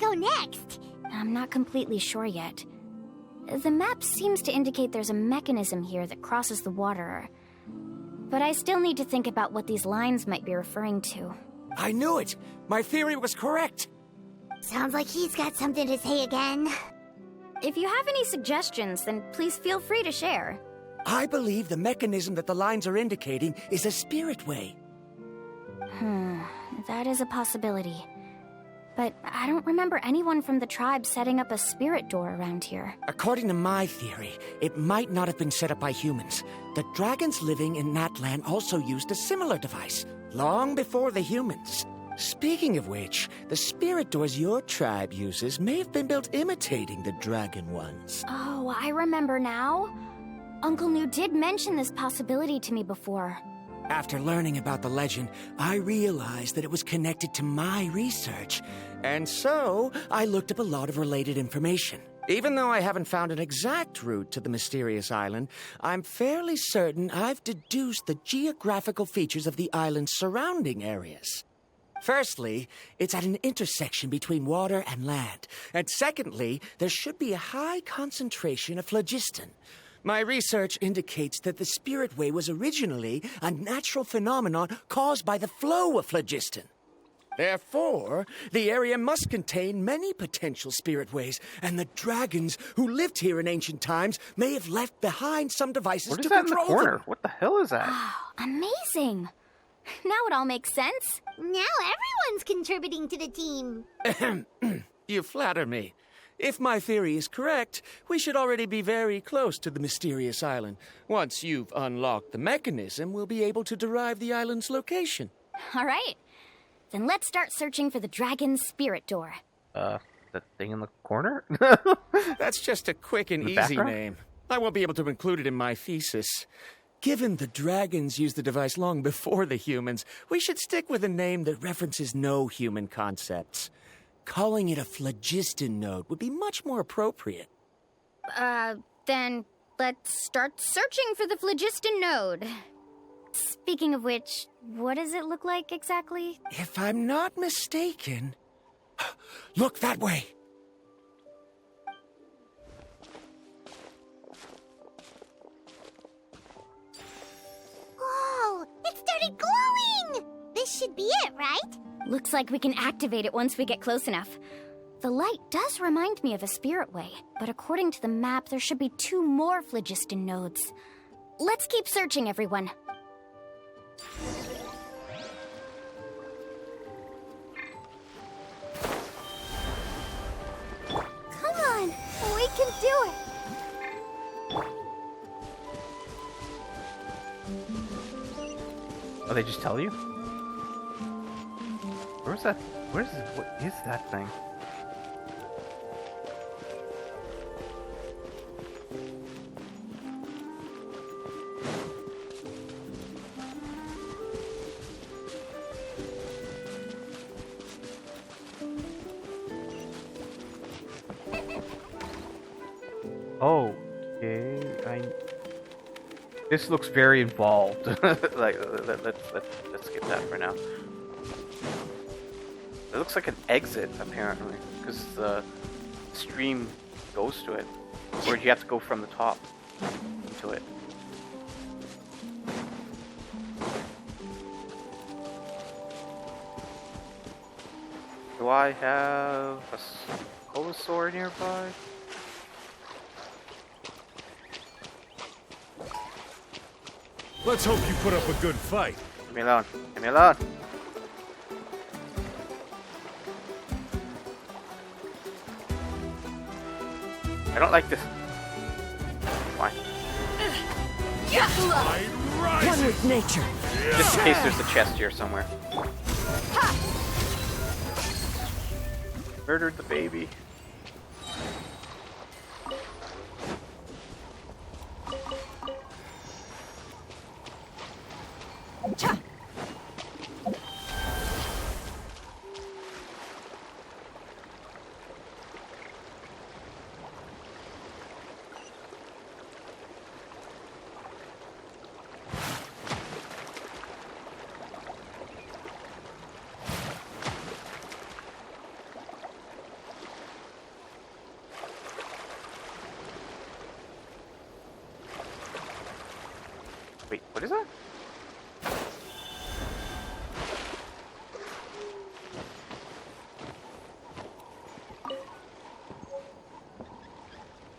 go next? I'm not completely sure yet. The map seems to indicate there's a mechanism here that crosses the water. But I still need to think about what these lines might be referring to. I knew it! My theory was correct! Sounds like he's got something to say again. If you have any suggestions, then please feel free to share. I believe the mechanism that the lines are indicating is a spirit way. That is a possibility. But I don't remember anyone from the tribe setting up a spirit door around here. According to my theory, it might not have been set up by humans. The dragons living in Natlan also used a similar device, long before the humans. Speaking of which, the spirit doors your tribe uses may have been built imitating the dragon ones. Oh, I remember now. Uncle New did mention this possibility to me before. After learning about the legend, I realized that it was connected to my research. And so, I looked up a lot of related information. Even though I haven't found an exact route to the mysterious island, I'm fairly certain I've deduced the geographical features of the island's surrounding areas. Firstly, it's at an intersection between water and land. And secondly, there should be a high concentration of phlogiston. My research indicates that the Spirit Way was originally a natural phenomenon caused by the flow of phlogiston. Therefore, the area must contain many potential spirit ways, and the dragons who lived here in ancient times may have left behind some devices to control them. What is that in the corner? What the hell is that? Oh, amazing! Now it all makes sense. Now everyone's contributing to the team. You flatter me. If my theory is correct, we should already be very close to the mysterious island. Once you've unlocked the mechanism, we'll be able to derive the island's location. All right. Then let's start searching for the dragon's spirit door. That thing in the corner? That's just a quick and easy background? name. I won't be able to include it in my thesis. Given the dragons used the device long before the humans, we should stick with a name that references no human concepts. Calling it a phlogiston node would be much more appropriate. Then let's start searching for the phlogiston node. Speaking of which, what does it look like exactly? If I'm not mistaken... Look that way! Whoa, it started glowing! This should be it, right? Looks like we can activate it once we get close enough. The light does remind me of a spirit way, but according to the map, there should be 2 more phlogiston nodes. Let's keep searching, everyone. Come on, we can do it! Oh, they just tell you? Where's that? What is that thing? Okay, This looks very involved. Like, let's skip that for now. It looks like an exit, apparently, because the stream goes to it. Or you have to go from the top into it. Do I have a Colosaur nearby? Let's hope you put up a good fight. Leave me alone. Leave me alone. I don't like this. Why? One with nature. Just in case there's a chest here somewhere. Murdered the baby. Wait, what is that?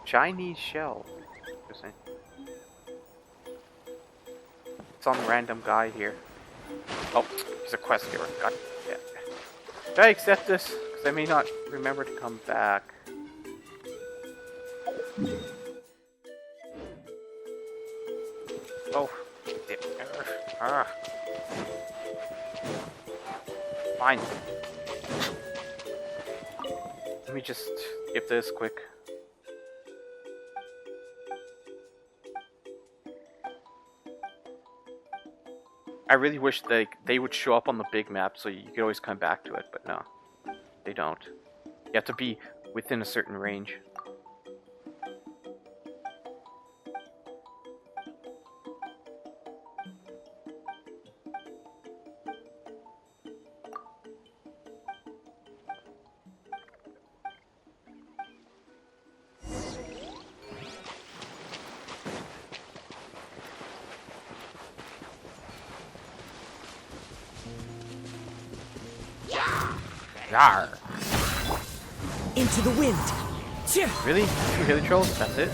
Chinese shell. Interesting. Some random guy here. Oh, he's a quest giver. God damn. Should I accept this? Because I may not remember to come back. Oh, damn. Fine. Let me just skip this quick. I really wish they would show up on the big map so you could always come back to it, but no. They don't. You have to be within a certain range. Yarr. Into the wind. Really? 2 hilly trolls? That's it?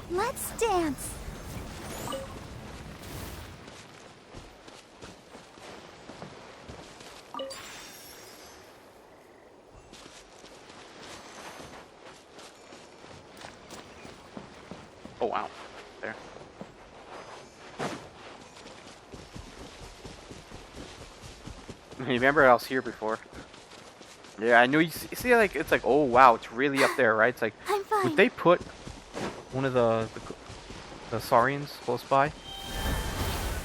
Let's dance. Oh wow. There. Remember I was here before. Yeah, I knew you see like it's like, oh wow, it's really up there, right? It's like, I'm fine. would they put one of the Saurians close by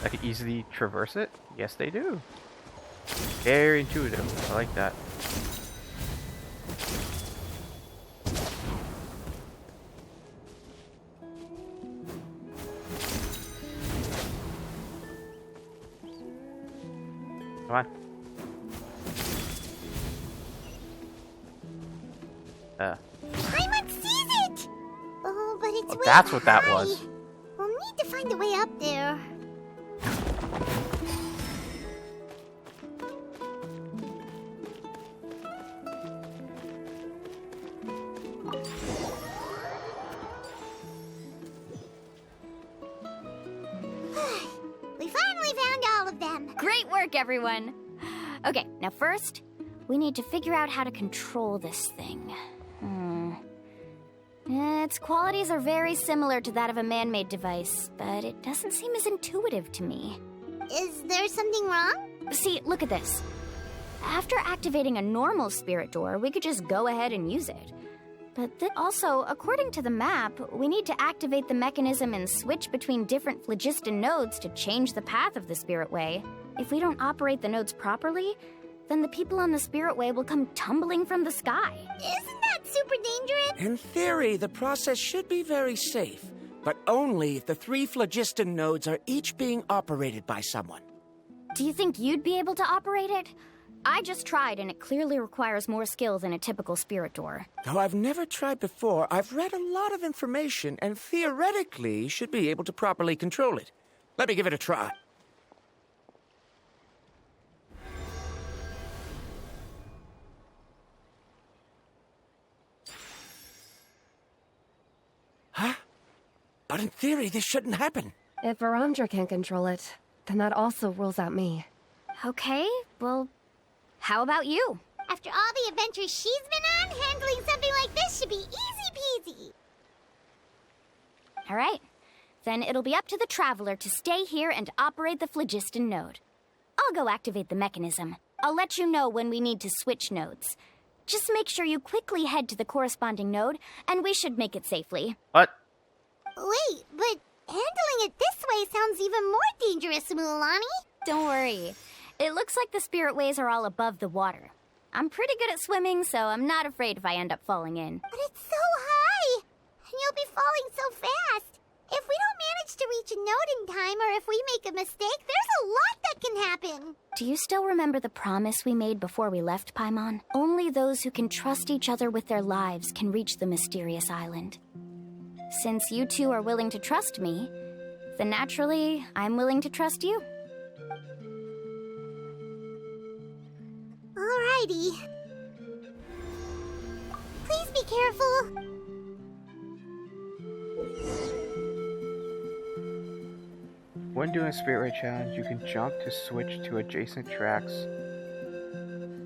that could easily traverse it? Yes, they do. Very intuitive. I like that. Come on. Paimon sees it! Oh, but it's way That's what that high. was. We'll need to find a way up there. We finally found all of them. Great work, everyone. Okay, now first, we need to figure out how to control this thing. Its qualities are very similar to that of a man-made device, but it doesn't seem as intuitive to me. Is there something wrong? See, look at this. After activating a normal spirit door, we could just go ahead and use it. But also, according to the map, we need to activate the mechanism and switch between different phlogiston nodes to change the path of the spirit way. If we don't operate the nodes properly, then the people on the spirit way will come tumbling from the sky. Isn't that super dangerous? In theory, the process should be very safe, but only if the 3 phlogiston nodes are each being operated by someone. Do you think you'd be able to operate it? I just tried, and it clearly requires more skill than a typical spirit door. Though I've never tried before, I've read a lot of information and theoretically should be able to properly control it. Let me give it a try. Huh? But in theory, this shouldn't happen. If Varamdra can't control it, then that also rules out me. Okay, well, how about you? After all the adventures she's been on, handling something like this should be easy peasy. All right. Then it'll be up to the Traveler to stay here and operate the phlogiston node. I'll go activate the mechanism. I'll let you know when we need to switch nodes. Just make sure you quickly head to the corresponding node, and we should make it safely. What? Wait, but handling it this way sounds even more dangerous, Mulan. Don't worry. It looks like the spirit ways are all above the water. I'm pretty good at swimming, so I'm not afraid if I end up falling in. But it's so high, and you'll be falling so fast. If we don't manage to reach a node in time, or if we make a mistake, there's a lot that can happen. Do you still remember the promise we made before we left Paimon? Only those who can trust each other with their lives can reach the mysterious island. Since you two are willing to trust me, then naturally, I'm willing to trust you. Alrighty. Please be careful. When doing a Spirit Ray challenge, you can jump to switch to adjacent tracks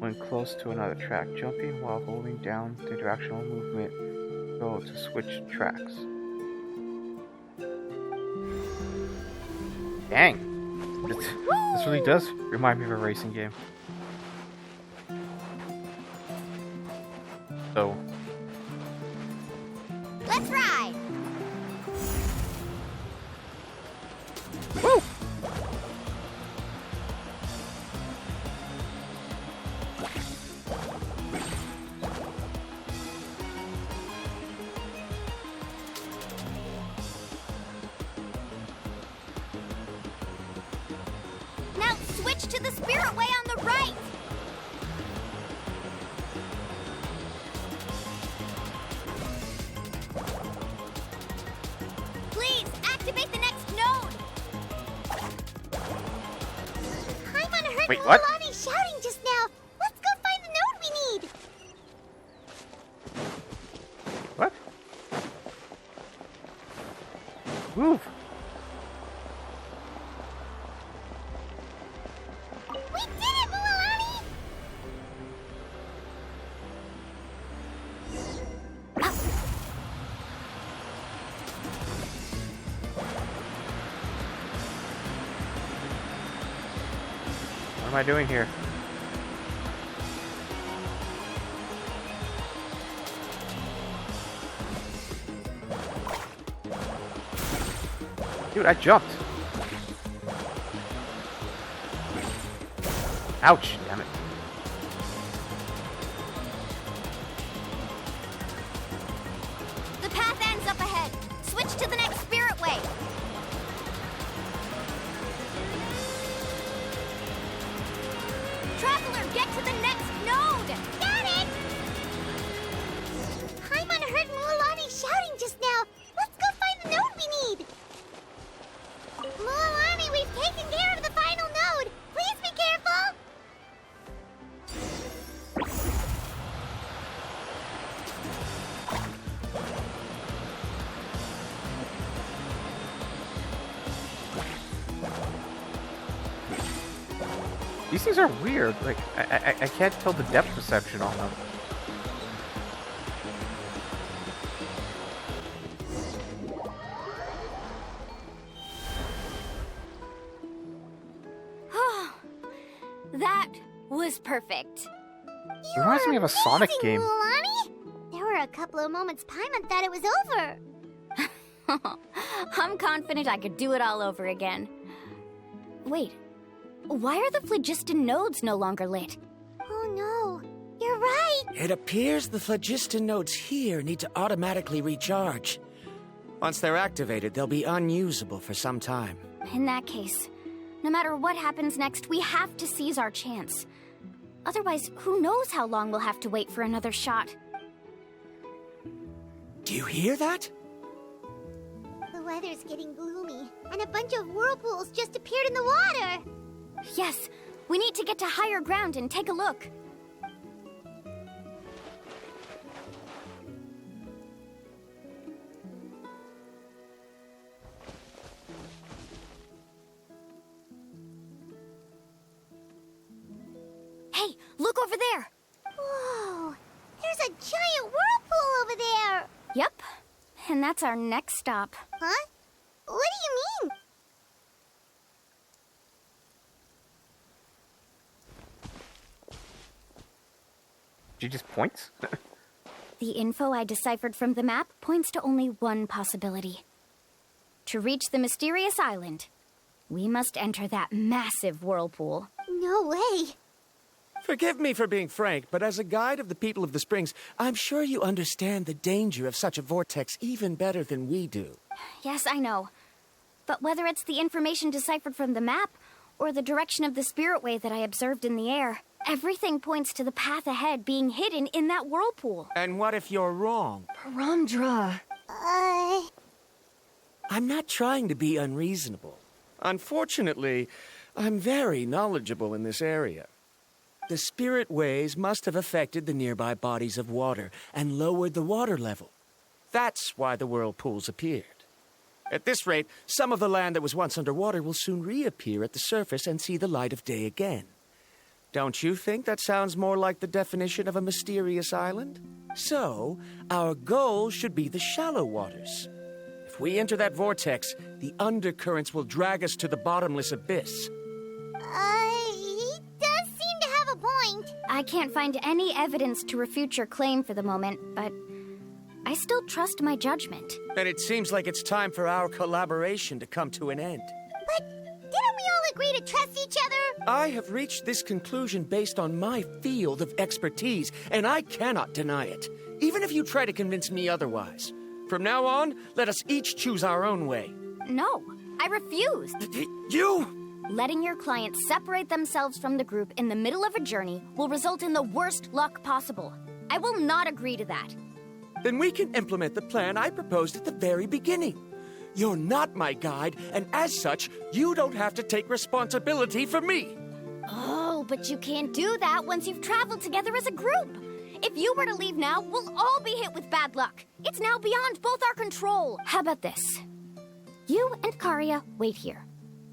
when close to another track. Jumping while holding down the directional movement go to switch tracks. Dang! This really does remind me of a racing game. So, Let's ride. woo! Now switch to the Spirit Way on the right. Please activate the next node. I'm unheard. Wait, what? Mulan is shouting just now. Let's go find the node we need. What? Move! We did it, Mulan! What am I doing here? Dude, I jumped. Ouch, damn it. The path ends up ahead. Switch to the next Spirit Way. Traveler, get to the next node. Got it! Paimon heard Mualani shouting just now. Let's go find the node we need. Mualani, we've taken care of the final node. Please be careful. These things are weird. Like, I can't tell the depth perception on them. That was perfect. It reminds me of a Sonic game. Mualani? There were a couple of moments Paimon thought it was over. I'm confident I could do it all over again. Wait, why are the phlogiston nodes no longer lit? Oh no, you're right. It appears the phlogiston nodes here need to automatically recharge. Once they're activated, they'll be unusable for some time. In that case, no matter what happens next, we have to seize our chance. Otherwise, who knows how long we'll have to wait for another shot. Do you hear that? The weather's getting gloomy, and a bunch of whirlpools just appeared in the water. Yes, we need to get to higher ground and take a look. Hey, look over there! Whoa, there's a giant whirlpool over there. Yep, and that's our next stop. Huh? What do you mean? She just points? The info I deciphered from the map points to only one possibility. To reach the mysterious island, we must enter that massive whirlpool. No way. Forgive me for being frank, but as a guide of the people of the Springs, I'm sure you understand the danger of such a vortex even better than we do. Yes, I know. But whether it's the information deciphered from the map, or the direction of the spirit way that I observed in the air, everything points to the path ahead being hidden in that whirlpool. And what if you're wrong? Paramdra. I'm not trying to be unreasonable. Unfortunately, I'm very knowledgeable in this area. The spirit waves must have affected the nearby bodies of water and lowered the water level. That's why the whirlpools appeared. At this rate, some of the land that was once underwater will soon reappear at the surface and see the light of day again. Don't you think that sounds more like the definition of a mysterious island? So, our goal should be the shallow waters. If we enter that vortex, the undercurrents will drag us to the bottomless abyss. He does seem to have a point. I can't find any evidence to refute your claim for the moment, but I still trust my judgment. And it seems like it's time for our collaboration to come to an end. But didn't we all agree to trust each other? I have reached this conclusion based on my field of expertise, and I cannot deny it, even if you try to convince me otherwise. From now on, let us each choose our own way. No, I refuse. You? Letting your clients separate themselves from the group in the middle of a journey will result in the worst luck possible. I will not agree to that. Then we can implement the plan I proposed at the very beginning. You're not my guide, and as such, you don't have to take responsibility for me. Oh, but you can't do that once you've traveled together as a group. If you were to leave now, we'll all be hit with bad luck. It's now beyond both our control. How about this? You and Karia wait here.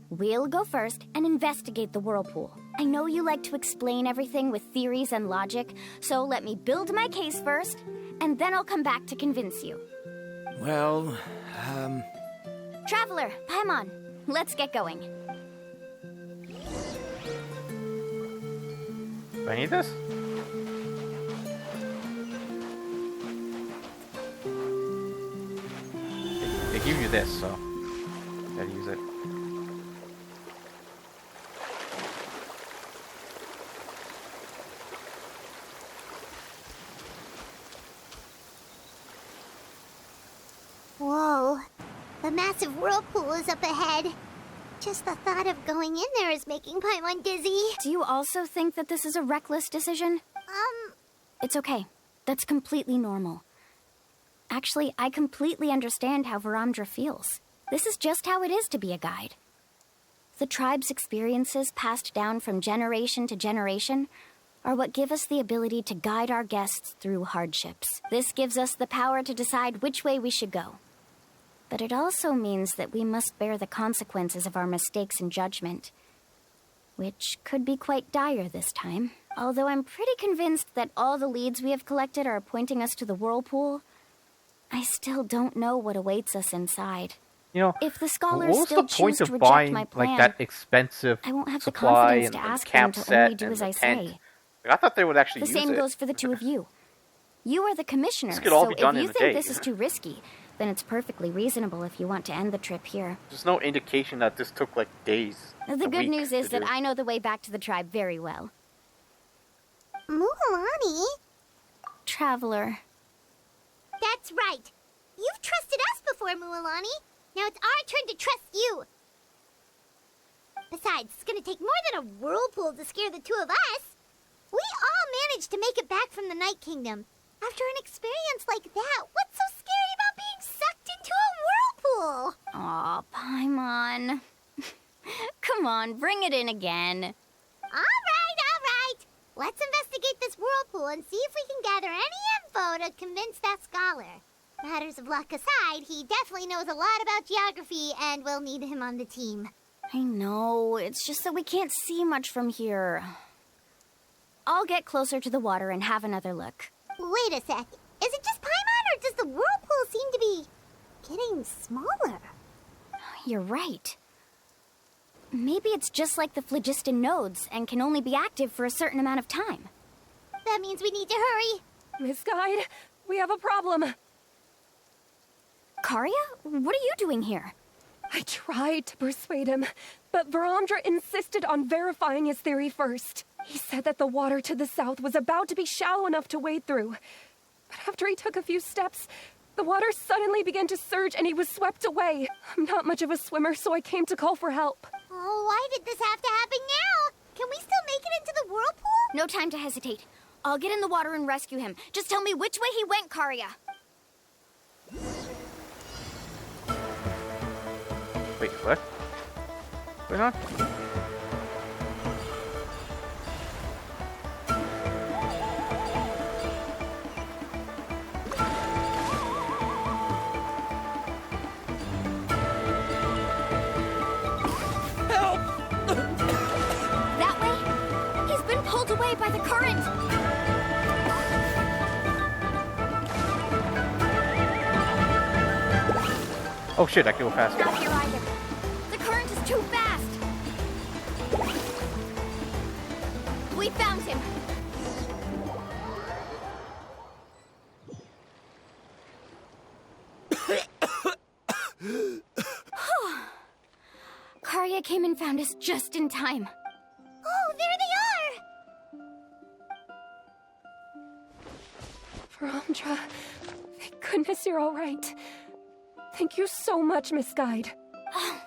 We'll go first and investigate the whirlpool. I know you like to explain everything with theories and logic, so let me build my case first, and then I'll come back to convince you. Well, Traveler, Paimon, let's get going. Do I need this? They give you this, so gotta use it. Whoa. The massive whirlpool is up ahead. Just the thought of going in there is making Paimon dizzy. Do you also think that this is a reckless decision? It's okay. That's completely normal. Actually, I completely understand how Varamdra feels. This is just how it is to be a guide. The tribe's experiences passed down from generation to generation are what give us the ability to guide our guests through hardships. This gives us the power to decide which way we should go. But it also means that we must bear the consequences of our mistakes in judgment, which could be quite dire this time. Although I'm pretty convinced that all the leads we have collected are pointing us to the whirlpool, I still don't know what awaits us inside. You know, If the scholars what was still the point choose of to reject buying my plan, like that expensive I won't have the supply confidence and to the ask them camp to set only do and as the I tent? say. Like, I thought they would actually The use same it. goes for the two of you. You are the commissioner, This could all so be done if in you a think day. this is too risky, then it's perfectly reasonable if you want to end the trip here. There's no indication that this took like days. The a good week news is to that do. I know the way back to the tribe very well. Mualani? Traveler. That's right. You've trusted us before, Mualani. Now it's our turn to trust you. Besides, it's gonna take more than a whirlpool to scare the two of us. We all managed to make it back from the Night Kingdom. After an experience like that, what's so scary about being sucked into a whirlpool? Aw, Paimon. Come on, bring it in again. All right. Let's investigate this whirlpool and see if we can gather any info to convince that scholar. Matters of luck aside, he definitely knows a lot about geography, and we'll need him on the team. I know, it's just that we can't see much from here. I'll get closer to the water and have another look. Wait a sec. Is it just Paimon, or does the whirlpool seem to be getting smaller? You're right. Maybe it's just like the phlogiston nodes and can only be active for a certain amount of time. That means we need to hurry. Miss Guide, we have a problem. Karia, what are you doing here? I tried to persuade him, but Varamdra insisted on verifying his theory first. He said that the water to the south was about to be shallow enough to wade through. But after he took a few steps, the water suddenly began to surge and he was swept away. I'm not much of a swimmer, so I came to call for help. Oh, why did this have to happen now? Can we still make it into the whirlpool? No time to hesitate. I'll get in the water and rescue him. Just tell me which way he went, Karia. Wait, what? What's going on? That way? He's been pulled away by the current. Oh shit, I can go faster. Not here either. The current is too fast. We found him. Karya came and found us just in time. Oh, there they are! Verandra, thank goodness you're all right. Thank you so much, Miss Guide. Oh,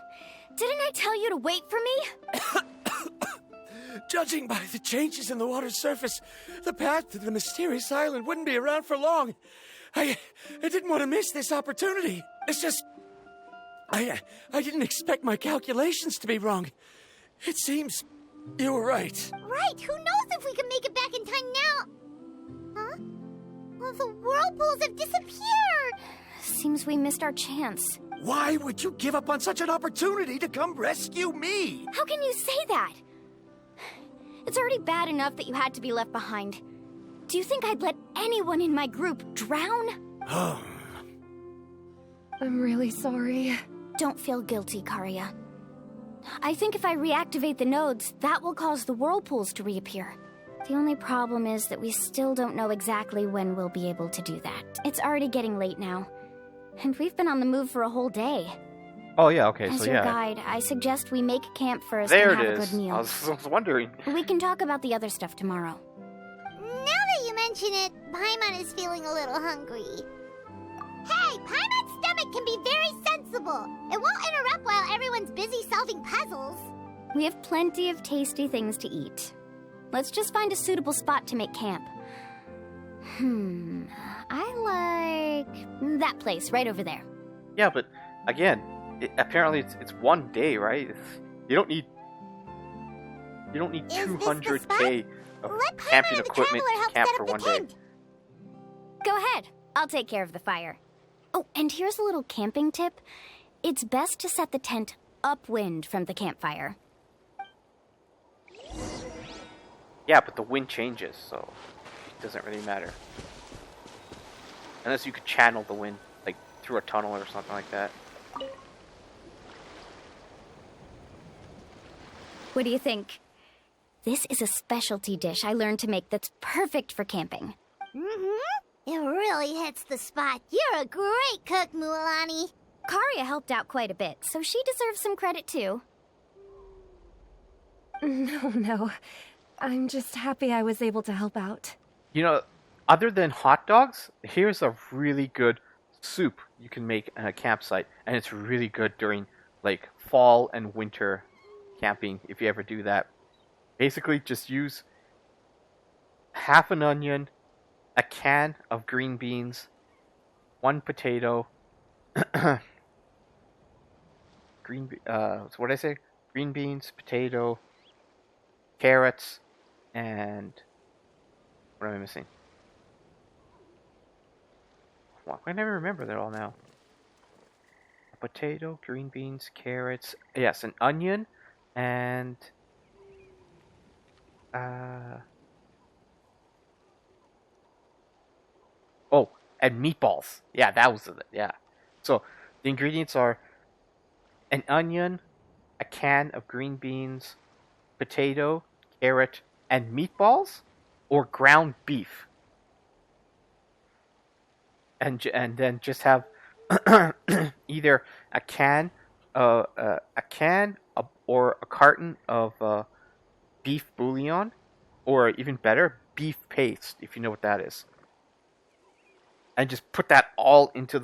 didn't I tell you to wait for me? Judging by the changes in the water's surface, the path to the mysterious island wouldn't be around for long. I didn't want to miss this opportunity. It's just... I didn't expect my calculations to be wrong. It seems you were right. Right, who knows if we can make it back in time now? Huh? Well, the whirlpools have disappeared! Seems we missed our chance. Why would you give up on such an opportunity to come rescue me? How can you say that? It's already bad enough that you had to be left behind. Do you think I'd let anyone in my group drown? I'm really sorry. Don't feel guilty, Karya. I think if I reactivate the nodes, that will cause the whirlpools to reappear. The only problem is that we still don't know exactly when we'll be able to do that. It's already getting late now, and we've been on the move for a whole day. Oh yeah, okay, As so your yeah. guide, I suggest we make camp first There and it have a is. good meal. I was wondering. We can talk about the other stuff tomorrow. Now that you mention it, Paimon is feeling a little hungry. Hey, Paimon's stomach can be very sensible. It won't interrupt while everyone's busy solving puzzles. We have plenty of tasty things to eat. Let's just find a suitable spot to make camp. I like that place right over there. Yeah, but again, apparently it's one day, right? You don't need Is this the 200k of Let Paimon camping and the equipment Traveler to help camp set for up the one day. tent. Go ahead. I'll take care of the fire. Oh, and here's a little camping tip. It's best to set the tent upwind from the campfire. Yeah, but the wind changes, so it doesn't really matter. Unless you could channel the wind, like through a tunnel or something like that. What do you think? This is a specialty dish I learned to make that's perfect for camping. It really hits the spot. You're a great cook, Mualani. Karya helped out quite a bit, so she deserves some credit too. No. I'm just happy I was able to help out. You know, other than hot dogs, here's a really good soup you can make at a campsite, and it's really good during like fall and winter camping if you ever do that. Basically, just use half an onion, a can of green beans, 1 potato, so what did I say? Green beans, potato, carrots, and what am I missing? Well, I never remember that all now. A potato, green beans, carrots, yes, an onion, and and meatballs. Yeah, that was it. Yeah. So the ingredients are an onion, a can of green beans, potato, carrot, and meatballs, or ground beef. And then just have either a can or a carton of beef bouillon, or even better, beef paste, if you know what that is. And just put that all into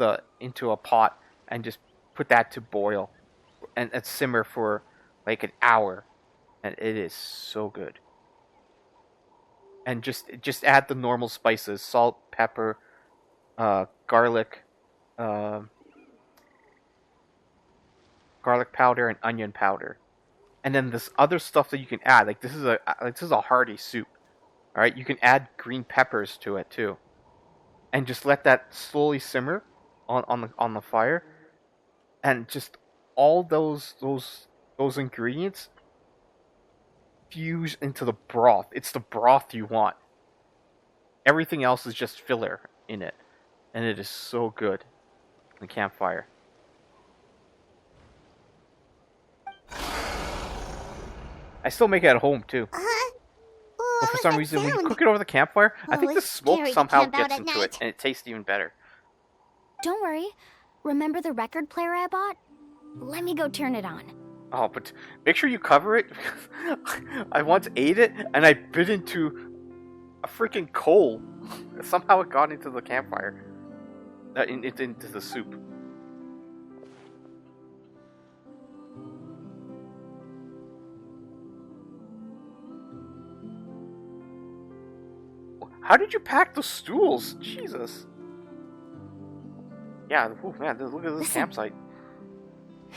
a pot and just put that to boil and simmer for like an hour, and it is so good. And just add the normal spices: salt, pepper, garlic, garlic powder, and onion powder. And then this other stuff that you can add, like this is a hearty soup. All right, you can add green peppers to it too, and just let that slowly simmer on the fire, and just all those ingredients fuse into the broth. It's the broth you want. Everything else is just filler in it, and it is so good. The campfire. I still make it at home too. But for some reason, when you cook it over the campfire, I think the smoke somehow gets into it, and it tastes even better. Don't worry. Remember the record player I bought? Let me go turn it on. Oh, but make sure you cover it. I once ate it, and I bit into a freaking coal. Somehow it got into the campfire. Into the soup. How did you pack the stools? Jesus. Yeah, oh man, look at this campsite.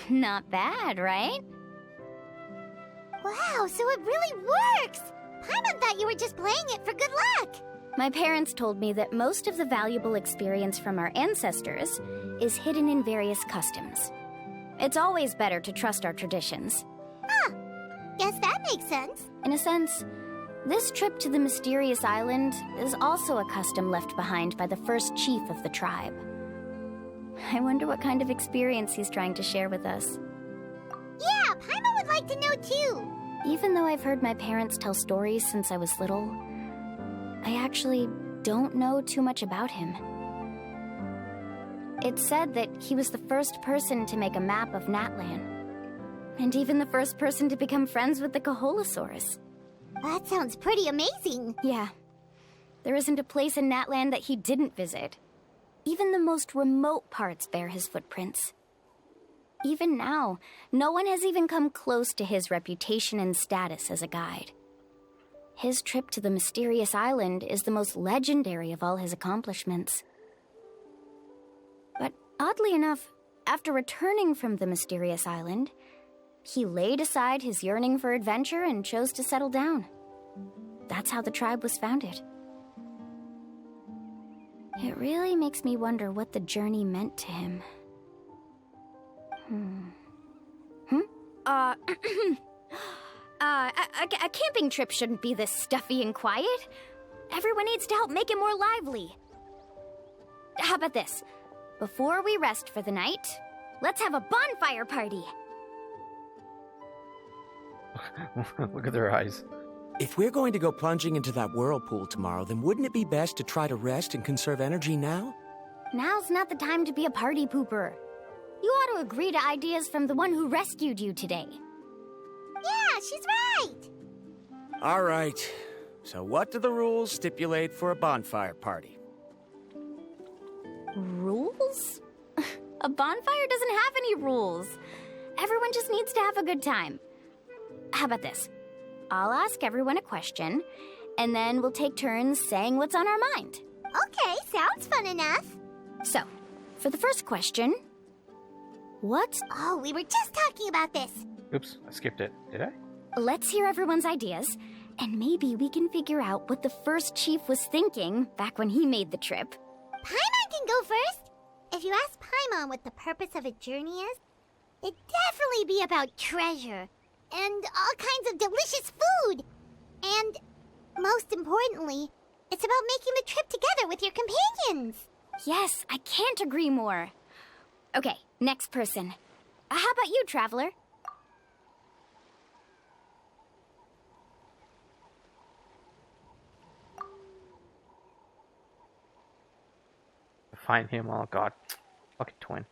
Not bad, right? Wow, so it really works! Paimon thought you were just playing it for good luck! My parents told me that most of the valuable experience from our ancestors is hidden in various customs. It's always better to trust our traditions. Huh. Guess that makes sense. In a sense, this trip to the mysterious island is also a custom left behind by the first chief of the tribe. I wonder what kind of experience he's trying to share with us. Yeah, Paimon would like to know too. Even though I've heard my parents tell stories since I was little, I actually don't know too much about him. It's said that he was the first person to make a map of Natlan, and even the first person to become friends with the Kaholosaurus. That sounds pretty amazing. Yeah. There isn't a place in Natlan that he didn't visit. Even the most remote parts bear his footprints. Even now, no one has even come close to his reputation and status as a guide. His trip to the mysterious island is the most legendary of all his accomplishments. But oddly enough, after returning from the mysterious island, he laid aside his yearning for adventure and chose to settle down. That's how the tribe was founded. It really makes me wonder what the journey meant to him. A camping trip shouldn't be this stuffy and quiet. Everyone needs to help make it more lively. How about this? Before we rest for the night, let's have a bonfire party. Look at their eyes. If we're going to go plunging into that whirlpool tomorrow, then wouldn't it be best to try to rest and conserve energy now? Now's not the time to be a party pooper. You ought to agree to ideas from the one who rescued you today. Yeah, she's right. All right. So what do the rules stipulate for a bonfire party? Rules? A bonfire doesn't have any rules. Everyone just needs to have a good time. How about this? I'll ask everyone a question, and then we'll take turns saying what's on our mind. Okay, sounds fun enough. So, for the first question, what? Oh, we were just talking about this. Oops, I skipped it. Did I? Let's hear everyone's ideas, and maybe we can figure out what the first chief was thinking back when he made the trip. Paimon can go first. If you ask Paimon what the purpose of a journey is, it'd definitely be about treasure and all kinds of delicious food. And most importantly, it's about making the trip together with your companions. Yes, I can't agree more. Okay, next person. How about you, Traveler? Find him. Oh god. Fucking twin.